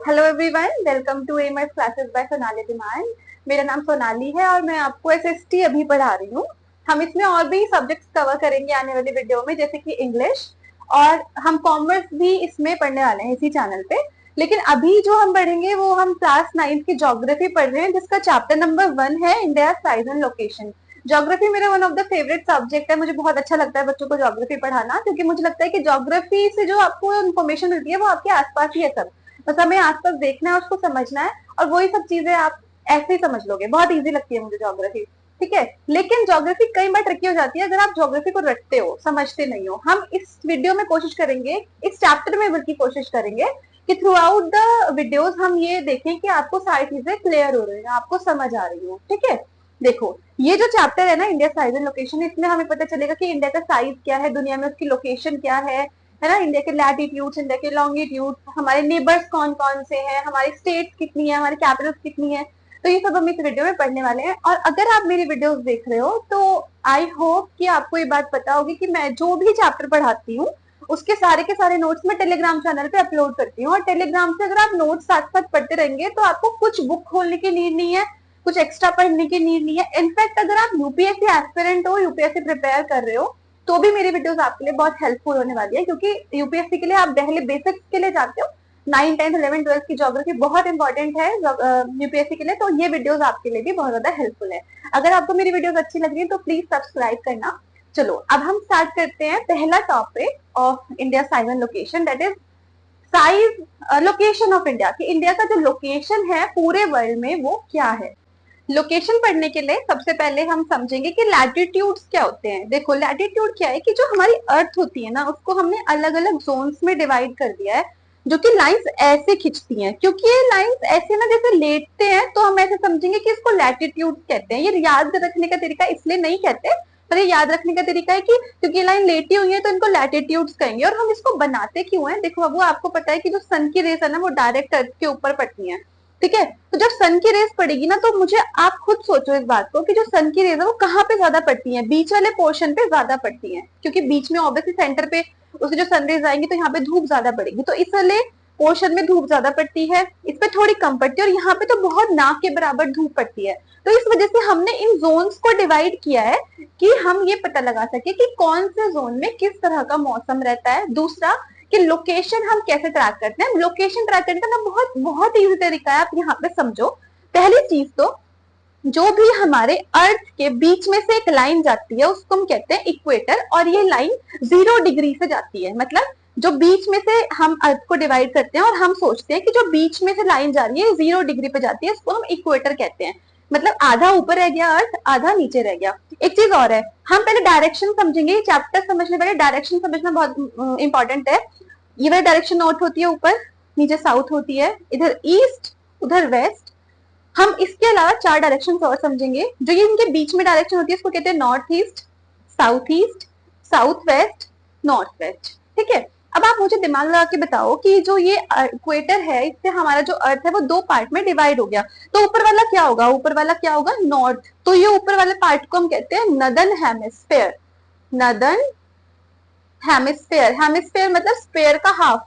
Hello everyone, welcome to MS classes by Sonali डिमांड। मेरा नाम सोनाली है और मैं आपको एसएसटी अभी पढ़ा रही हूँ। हम इसमें और भी सब्जेक्ट्स कवर करेंगे आने वाली वीडियो में, जैसे कि इंग्लिश, और हम कॉमर्स भी इसमें पढ़ने वाले हैं इसी चैनल पे। लेकिन अभी जो हम पढ़ेंगे वो हम क्लास 9th की ज्योग्राफी पढ़ रहे हैं, जिसका चैप्टर नंबर 1 है India size and location. Geography मेरा one of the favourite subject है। मुझे बहुत अच्छा लगता है बच्चों को ज्योग्राफी पढ़ाना, क्योंकि मुझे लगता है कि ज्योग्राफी से जो आपको इन्फॉर्मेशन मिलती है वो आपके आसपास ही है सब। बस हमें आसपास देखना है, उसको समझना है, और वही सब चीजें आप ऐसे ही समझ लोगे। बहुत इजी लगती है मुझे ज्योग्राफी, ठीक है। लेकिन ज्योग्राफी कई बार ट्रिकी हो जाती है अगर आप ज्योग्राफी को रटते हो, समझते नहीं हो। हम इस वीडियो में कोशिश करेंगे, इस चैप्टर में बल्कि कोशिश करेंगे कि थ्रू आउट द वीडियोस हम ये देखें कि आपको सारी चीजें क्लियर हो रही है, आपको समझ आ रही हो, ठीक है। देखो, ये जो चैप्टर है ना, इंडिया साइज एंड लोकेशन, इसमें हमें पता चलेगा कि इंडिया का साइज क्या है, दुनिया में उसकी लोकेशन क्या है ना। इंडिया के लैटिट्यूड, इंडिया के लॉन्गिट्यूड, हमारे नेबर्स कौन कौन से हैं, हमारी स्टेट्स कितनी है, हमारी कैपिटल्स कितनी है। तो ये सब हम इस वीडियो में पढ़ने वाले हैं। और अगर आप मेरी वीडियोस देख रहे हो तो आई होप कि आपको ये बात पता होगी कि मैं जो भी चैप्टर पढ़ाती हूँ उसके सारे के सारे नोट्स मैं टेलीग्राम चैनल पे अपलोड करती हूँ। और टेलीग्राम से अगर आप नोट्स साथ साथ पढ़ते रहेंगे तो आपको कुछ बुक खोलने की नीड नहीं है, कुछ एक्स्ट्रा पढ़ने की नीड नहीं है। इनफैक्ट अगर आप यूपीएससी एस्पिरेंट हो, यूपीएससी प्रिपेयर कर रहे हो, तो भी मेरी वीडियोस आपके लिए बहुत हेल्पफुल होने वाली है, क्योंकि यूपीएससी के लिए आप पहले बेसिक्स के लिए जाते हो। 9, 10, 11, 12 की ज्योग्राफी बहुत इंपॉर्टेंट है यूपीएससी के लिए, तो ये वीडियोस आपके लिए भी बहुत ज्यादा हेल्पफुल है। अगर आपको मेरी वीडियोस अच्छी लग रही है तो प्लीज सब्सक्राइब करना। चलो अब हम स्टार्ट करते हैं पहला topic of India size and location, that is size location of India. कि इंडिया का जो लोकेशन है पूरे वर्ल्ड में वो क्या है। लोकेशन पढ़ने के लिए सबसे पहले हम समझेंगे कि लैटिट्यूड्स क्या होते हैं। देखो, लैटिट्यूड क्या है कि जो हमारी अर्थ होती है ना, उसको हमने अलग अलग जोन्स में डिवाइड कर दिया है, जो कि लाइंस ऐसे खिंचती हैं। क्योंकि ये लाइंस ऐसे ना जैसे लेटते हैं, तो हम ऐसे समझेंगे कि इसको लैटिट्यूड कहते हैं। ये याद रखने का तरीका इसलिए नहीं कहते, पर ये याद रखने का तरीका है कि क्योंकि ये लाइन लेटी हुई है तो इनको लैटिट्यूड्स कहेंगे। और हम इसको बनाते क्यों है, देखो वो आपको पता है कि जो सन की रेस है ना, वो डायरेक्ट अर्थ के ऊपर पड़ती है, ठीक है। तो जब सन की रेस पड़ेगी ना, तो मुझे आप खुद सोचो इस बात को कि जो सन की रेस है वो कहाँ पे ज्यादा पड़ती है, बीच वाले पोर्शन पे ज्यादा पड़ती है, क्योंकि बीच में ऑब्वियसली सेंटर पे उसकी जो सन रेज आएंगी तो यहाँ पे धूप ज्यादा पड़ेगी, तो इस वाले पोर्शन में धूप ज्यादा पड़ती है, इस पे थोड़ी कम पड़ती है, और यहाँ पे तो बहुत नाक के बराबर धूप पड़ती है। तो इस वजह से हमने इन जोन्स को डिवाइड किया है कि हम ये पता लगा सके कि कौन से जोन में किस तरह का मौसम रहता है। दूसरा कि लोकेशन हम कैसे ट्रैक करते हैं। लोकेशन ट्रैक करने का ना बहुत बहुत इजी तरीका है, आप यहाँ पे समझो। पहली चीज तो जो भी हमारे अर्थ के बीच में से एक लाइन जाती है उसको हम कहते हैं इक्वेटर, और ये लाइन 0 डिग्री से जाती है। मतलब जो बीच में से हम अर्थ को डिवाइड करते हैं और हम सोचते हैं कि जो बीच में से लाइन जा रही है 0 डिग्री पे जाती है, इसको हम इक्वेटर कहते हैं। मतलब आधा ऊपर रह गया अर्थ, आधा नीचे रह गया। एक चीज और है, हम पहले डायरेक्शन समझेंगे। चैप्टर समझने पहले डायरेक्शन समझना बहुत इंपॉर्टेंट है। ये वाली डायरेक्शन नॉर्थ होती है, ऊपर नीचे साउथ होती है, इधर ईस्ट उधर वेस्ट। हम इसके अलावा 4 डायरेक्शन और समझेंगे। जो ये इनके बीच में डायरेक्शन होती है इसको कहते हैं north east, south west, north west, ठीक है। अब आप मुझे दिमाग लगा के बताओ कि जो ये इक्वेटर है, इससे हमारा जो अर्थ है वो 2 पार्ट में डिवाइड हो गया, तो ऊपर वाला क्या होगा, ऊपर वाला क्या होगा, नॉर्थ। तो ये ऊपर वाले पार्ट को हम कहते हैं northern hemisphere. Northern hemisphere, hemisphere मतलब स्पेयर का हाफ,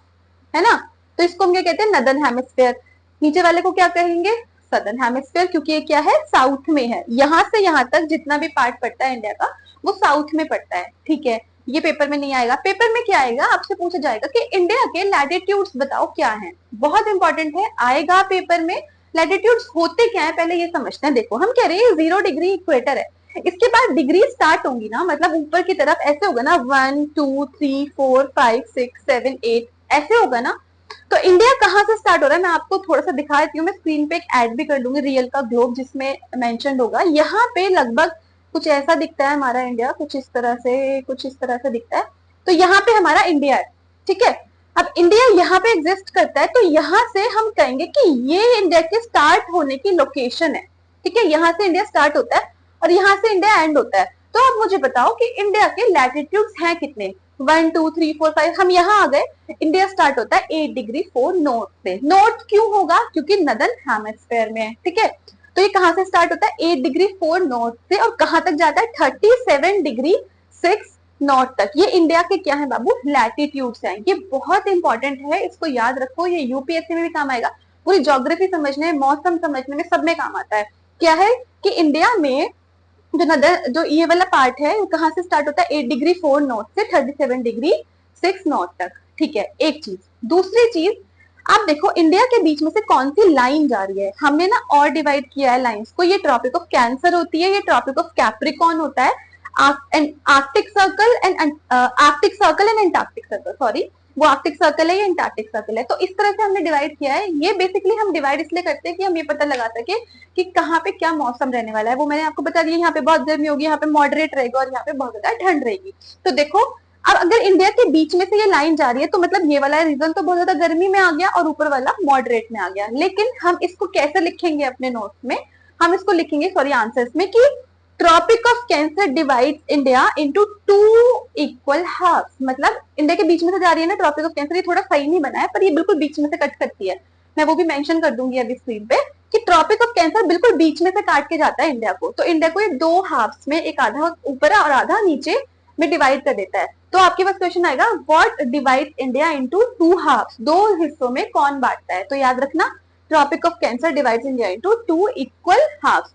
है ना। तो इसको हम क्या कहते हैं, नदर्न हेमिस्फेयर। नीचे वाले को क्या कहेंगे, सदर्न हेमिस्फेयर, क्योंकि ये क्या है, साउथ में है। यहाँ से यहाँ तक जितना भी पार्ट पड़ता है इंडिया का वो साउथ में पड़ता है, ठीक है। ये पेपर में नहीं आएगा। पेपर में क्या आएगा, आपसे पूछा जाएगा कि इंडिया के लैटिट्यूड्स बताओ क्या है। बहुत इंपॉर्टेंट है, आएगा पेपर में। लैटिट्यूड्स होते क्या है पहले ये समझते हैं। देखो, हम कह रहे हैं 0 डिग्री इक्वेटर है, इसके बाद डिग्री स्टार्ट होंगी ना, मतलब ऊपर की तरफ ऐसे होगा ना, 1 2 3 4 5 6 7 8 ऐसे होगा ना। तो इंडिया कहाँ से स्टार्ट हो रहा है मैं आपको थोड़ा सा दिखा देती हूँ। मैं स्क्रीन पे एक ऐड भी कर दूंगी रियल का ग्लोब, जिसमें मेंशन होगा। यहाँ पे लगभग कुछ ऐसा दिखता है हमारा इंडिया, कुछ इस तरह से, कुछ इस तरह से दिखता है। तो यहाँ पे हमारा इंडिया है, ठीक है। अब इंडिया यहाँ पे एग्जिस्ट करता है, तो यहाँ से हम कहेंगे कि ये इंडिया के स्टार्ट होने की लोकेशन है, ठीक है। यहाँ से इंडिया स्टार्ट होता है और यहाँ से इंडिया एंड होता है। तो अब मुझे बताओ कि इंडिया के लैटिट्यूड्स हैं कितने, 1 2 3 4 5। हम यहाँ आ गए, इंडिया स्टार्ट होता है 8 डिग्री 4 नॉर्थ से। नॉर्थ क्यों होगा, क्योंकि नदर्न हेमिस्फेयर में है, ठीक है। तो ये कहाँ से स्टार्ट होता है, 8 डिग्री 4 नॉर्थ से, और कहाँ तक जाता है, 37 डिग्री 6 नॉर्थ तक। ये इंडिया के क्या है बाबू, लैटिट्यूड्स हैं। ये बहुत इंपॉर्टेंट है, इसको याद रखो, ये यूपीएससी में भी काम आएगा। पूरी ज्योग्राफी समझने, मौसम समझने में, सब में काम आता है। क्या है कि इंडिया में जो नदर, जो ये वाला पार्ट है, कहाँ से स्टार्ट होता है, 8 डिग्री 4 नॉर्थ से 37 डिग्री 6 नॉर्थ तक। ठीक है, एक चीज। दूसरी चीज, आप देखो इंडिया के बीच में से कौन सी लाइन जा रही है। हमने ना और डिवाइड किया है लाइंस को, ये ट्रॉपिक ऑफ कैंसर होती है, ये ट्रॉपिक ऑफ कैप्रिकॉर्न होता है, Arctic circle and Antarctic circle, sorry वो आर्कटिक सर्कल है, ये एंटार्क्टिक सर्कल है। तो इस तरह से हमने डिवाइड किया है। ये बेसिकली हम डिवाइड इसलिए करते हैं कि हम ये पता लगा सके कि कहाँ पे क्या मौसम रहने वाला है। वो मैंने आपको बता दिया, यहाँ पे बहुत गर्मी होगी, यहाँ पे मॉडरेट रहेगा और यहाँ पे बहुत ज्यादा ठंड रहेगी। तो देखो, अब अगर इंडिया के बीच में से ये लाइन जा रही है तो मतलब ये वाला रीजन तो बहुत ज्यादा गर्मी में आ गया और ऊपर वाला मॉडरेट में आ गया। लेकिन हम इसको कैसे लिखेंगे अपने नोट्स में, हम इसको लिखेंगे सॉरी आंसर्स में कि Tropic of Cancer divides India into 2 equal half. मतलब इंडिया के बीच में से जा रही है ना ट्रॉपिक ऑफ कैंसर, ये थोड़ा सही नहीं बना है पर ये बिल्कुल बीच में से कट करती है। मैं वो भी मेंशन कर दूंगी अभी स्क्रीन पे कि ट्रॉपिक ऑफ कैंसर बिल्कुल बीच में से काट के जाता है इंडिया को। तो इंडिया को ये 2 हाफ्स में, एक आधा ऊपर और आधा नीचे में डिवाइड कर देता है। तो आपके पास क्वेश्चन आएगा, what divide India into 2 halfs, 2 हिस्सों में कौन बांटता है। तो याद रखना, Tropic of Cancer divides India into 2 equal halfs.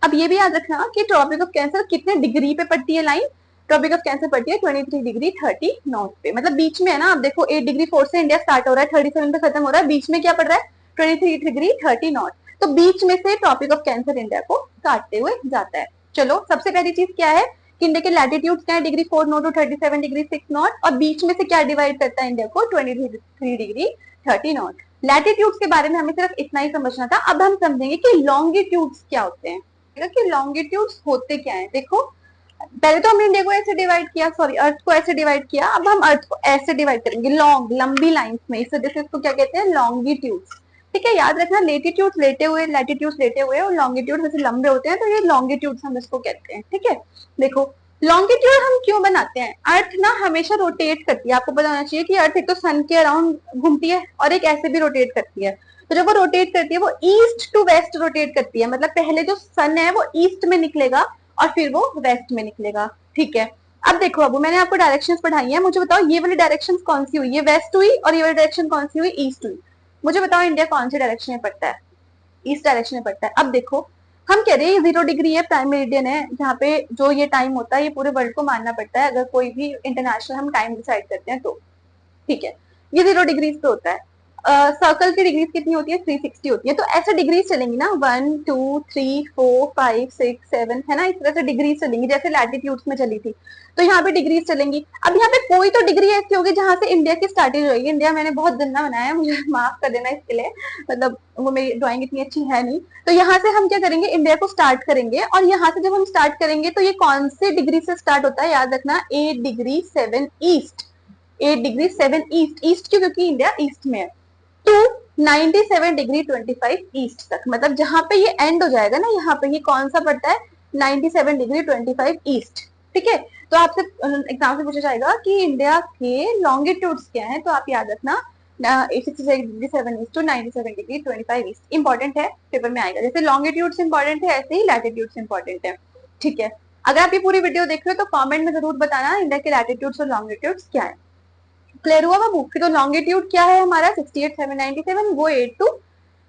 अब ये भी याद रखना कि ट्रॉपिक ऑफ कैंसर कितने डिग्री पे पड़ती है लाइन। ट्रॉपिक ऑफ कैंसर पड़ती है 23 डिग्री 30 नॉर्थ पे, मतलब बीच में है ना। आप देखो 8 डिग्री 4 से इंडिया स्टार्ट हो रहा है, 37 पे खत्म हो रहा है, बीच में क्या पड़ रहा है, 23 डिग्री 30 नॉर्थ। तो बीच में से ट्रॉपिक ऑफ कैंसर इंडिया को काटते हुए जाता है। चलो, सबसे पहली चीज क्या है कि इंडिया के लैटिट्यूड क्या है, degree 4 north to 37 degree 6 north, और बीच में से क्या डिवाइड करता है इंडिया को, 23 डिग्री 30 नॉर्थ। लैटिट्यूड्स के बारे में हमें सिर्फ इतना ही समझना था। अब हम समझेंगे कि लॉन्गिट्यूड्स क्या होते हैं, कि लॉन्गिट्यूड्स होते क्या है। देखो, पहले तो हमने इंडिया को ऐसे डिवाइड किया, सॉरी अर्थ को ऐसे डिवाइड किया, अब हम अर्थ को ऐसे डिवाइड करेंगे, लॉन्ग, लंबी लाइंस में। इस वजह से इसको क्या कहते हैं, लॉन्गिट्यूड्स। ठीक है, याद रखना, लेटीट्यूड्स लेटे हुए, लैटिट्यूड्स लेटे हुए और लॉन्गिट्यूड वैसे लंबे होते हैं, तो ये लॉन्गिट्यूड्स हम इसको कहते हैं। ठीक है, देखो लॉन्गिट्यूड हम क्यों बनाते हैं। अर्थ ना हमेशा रोटेट करती है, आपको पता होना चाहिए कि अर्थ एक तो सन के अराउंड घूमती है और एक ऐसे भी रोटेट करती है। तो जब वो रोटेट करती है वो ईस्ट टू वेस्ट रोटेट करती है, मतलब पहले जो सन है वो ईस्ट में निकलेगा और फिर वो वेस्ट में निकलेगा। ठीक है, अब देखो बाबू, मैंने आपको डायरेक्शंस पढ़ाई है, मुझे बताओ ये वाली डायरेक्शंस कौन सी हुई, ये वेस्ट हुई, और ये वाली डायरेक्शन कौन सी हुई, ईस्ट हुई। मुझे बताओ इंडिया कौन सी डायरेक्शन में पड़ता है, ईस्ट डायरेक्शन में पड़ता है। अब देखो, हम कह रहे हैं 0 डिग्री है, प्राइम मेरिडियन है, जहाँ पे जो ये टाइम होता है ये पूरे वर्ल्ड को मानना पड़ता है अगर कोई भी इंटरनेशनल हम टाइम डिसाइड करते हैं तो। ठीक है, ये 0 डिग्रीज पे होता है। सर्कल की डिग्रीज कितनी होती है, 360 होती है। तो ऐसे डिग्रीज चलेंगी ना, 1 2 3 4 5 6 7, है ना, इस तरह से डिग्रीज चलेंगी जैसे लैटिट्यूड्स में चली थी। तो यहाँ पे डिग्रीज चलेंगी। अब यहाँ पे कोई तो डिग्री ऐसी होगी जहां से इंडिया की स्टार्टिंग होगी। इंडिया मैंने बहुत गंदा बनाया है, मुझे माफ कर देना इसके लिए, मतलब वो मेरी ड्राइंग इतनी अच्छी है नहीं। तो यहाँ से हम क्या करेंगे, इंडिया को स्टार्ट करेंगे, और यहाँ से जब हम स्टार्ट करेंगे तो ये कौन से डिग्री से स्टार्ट होता है, याद रखना 8 degree 7 east. 8 degree 7 east, east क्यों, क्योंकि इंडिया ईस्ट में है। टू 97 डिग्री 25 ईस्ट तक, मतलब जहां पे ये एंड हो जाएगा ना, यहाँ पे ये कौन सा पड़ता है, 97 डिग्री 25 ईस्ट। ठीक है, तो आपसे एग्जाम से पूछा जाएगा कि इंडिया के लॉन्गिट्यूड्स क्या है, तो आप याद रखना 66 degree 7 east to 97 degree 25 east. Important है, पेपर में आएगा। जैसे लॉन्गिट्यूड्स इंपॉर्टेंट है ऐसे ही लैटिट्यूड्स इंपॉर्टेंट है। ठीक है, अगर आप ये पूरी वीडियो देख रहे हो तो कमेंट में जरूर बताना इंडिया के लैटिट्यूड्स और लॉन्गिट्यूड्स क्या है। क्लियर हुआ बाबू, तो लॉन्गिट्यूड क्या है हमारा 68 797, वो 8 टू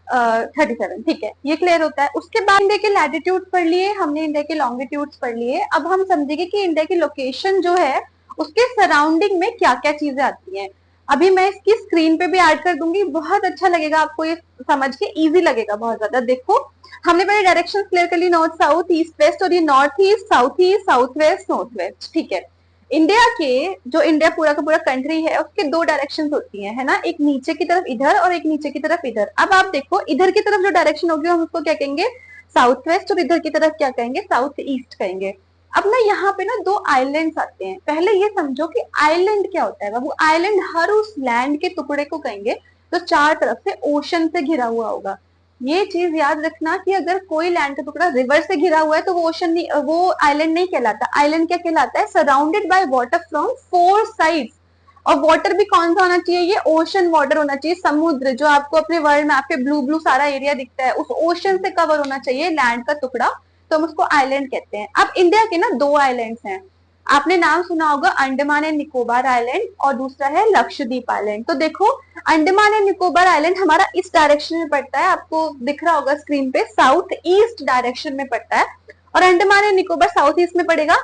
37। ठीक है, ये क्लियर होता है। उसके बाद इंडिया के लैटिट्यूड पढ़ लिए हमने, इंडिया के लॉन्गिट्यूड पढ़ लिए। अब हम समझेंगे कि इंडिया की लोकेशन जो है उसके सराउंडिंग में क्या क्या चीजें आती हैं। अभी मैं इसकी स्क्रीन पे भी ऐड कर दूंगी, बहुत अच्छा लगेगा आपको, ये समझ के इजी लगेगा बहुत ज्यादा। देखो, हमने पहले डायरेक्शन क्लियर कर ली, नॉर्थ साउथ ईस्ट वेस्ट, और ये north east south west north west. ठीक है, इंडिया के, जो इंडिया पूरा का पूरा कंट्री है उसके 2 डायरेक्शंस होती हैं, है ना, एक नीचे की तरफ इधर और एक नीचे की तरफ इधर। अब आप देखो, इधर की तरफ जो डायरेक्शन होगी हम उसको क्या कहेंगे, साउथ वेस्ट, और इधर की तरफ क्या कहेंगे, साउथ ईस्ट कहेंगे। अब ना यहाँ पे ना 2 आइलैंड्स आते हैं। पहले ये समझो कि आइलैंड क्या होता है बाबू। आइलैंड हर उस लैंड के टुकड़े को कहेंगे जो 4 तरफ से ओशन से घिरा हुआ होगा। ये चीज याद रखना कि अगर कोई लैंड का टुकड़ा रिवर से घिरा हुआ है तो वो ओशन नहीं, वो आइलैंड नहीं कहलाता। आइलैंड क्या कहलाता है, surrounded by water from 4 sides. और वाटर भी कौन सा होना चाहिए, ये ओशन वाटर होना चाहिए। समुद्र जो आपको अपने वर्ल्ड मैप पे ब्लू ब्लू सारा एरिया दिखता है, उस ओशन से कवर होना चाहिए लैंड का टुकड़ा, तो हम उसको आइलैंड कहते हैं। अब इंडिया के ना 2 आइलैंड्स हैं, आपने नाम सुना होगा अंडमान एंड निकोबार आइलैंड और दूसरा है लक्षद्वीप आइलैंड। तो देखो अंडमान एंड निकोबार आइलैंड हमारा इस डायरेक्शन में पड़ता है, आपको दिख रहा होगा स्क्रीन पे, साउथ ईस्ट डायरेक्शन में पड़ता है। और Andaman and Nicobar south east में पड़ेगा।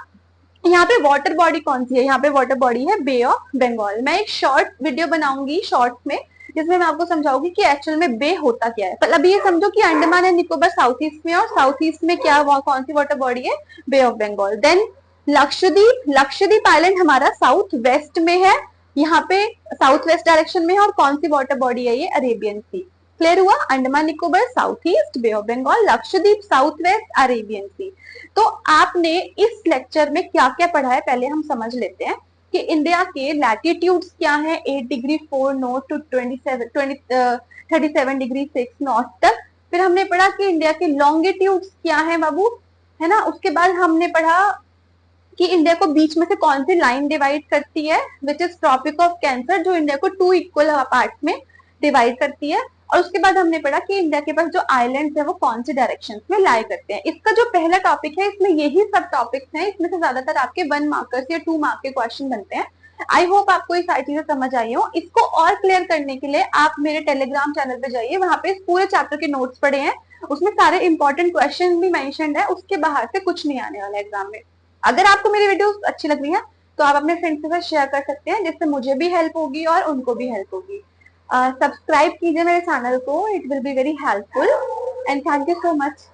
यहाँ पे वाटर बॉडी कौन सी है? यहाँ पे वाटर बॉडी है बे ऑफ बंगाल। मैं एक शॉर्ट वीडियो बनाऊंगी शॉर्ट में, जिसमें मैं आपको समझाऊंगी कि एक्चुअल में बे होता क्या है। पर अभी ये समझो कि Andaman and Nicobar south east में, और साउथ ईस्ट में क्या कौन सी वाटर बॉडी है? Bay of Bengal. Then Lakshadweep, Lakshadweep island हमारा साउथ वेस्ट में है, यहाँ पे साउथ वेस्ट डायरेक्शन में है। और कौन सी वाटर बॉडी है ये? Arabian sea. क्लियर हुआ? Andaman Nicobar south east, bay of Bengal, Lakshadweep south west, Arabian sea. तो आपने इस लेक्चर में क्या क्या पढ़ा है पहले हम समझ लेते हैं कि इंडिया के लैटिट्यूड्स क्या है, 8 degree 4 north to 37 degree 6 north तक। फिर हमने पढ़ा कि इंडिया के लॉन्गिट्यूड्स क्या है बाबू, है ना। उसके बाद हमने पढ़ा कि इंडिया को बीच में से कौन सी लाइन डिवाइड करती है, which is Tropic of Cancer, जो इंडिया को 2 इक्वल पार्ट में डिवाइड करती है। और उसके बाद हमने पढ़ा कि इंडिया के पास जो आइलैंड्स है वो कौन से डायरेक्शंस में लाई करते हैं। इसका जो पहला टॉपिक है इसमें यही सब टॉपिक्स हैं, इसमें से ज्यादातर आपके 1 मार्कर्स या 2 मार्क के क्वेश्चन बनते हैं। आई होप आपको ये सारी चीजें समझ आई हो। इसको और क्लियर करने के लिए आप मेरे टेलीग्राम चैनल पे जाइए, वहां पे पूरे चैप्टर के नोट्स पड़े हैं, उसमें सारे इंपॉर्टेंट क्वेश्चन भी मेंशन्ड है, उसके बाहर से कुछ नहीं आने वाला एग्जाम में। अगर आपको मेरी वीडियो अच्छी लग रही है तो आप अपने फ्रेंड्स के साथ शेयर कर सकते हैं, जिससे मुझे भी हेल्प होगी और उनको भी हेल्प होगी। सब्सक्राइब कीजिए मेरे चैनल को, it will be very helpful and thank you so much.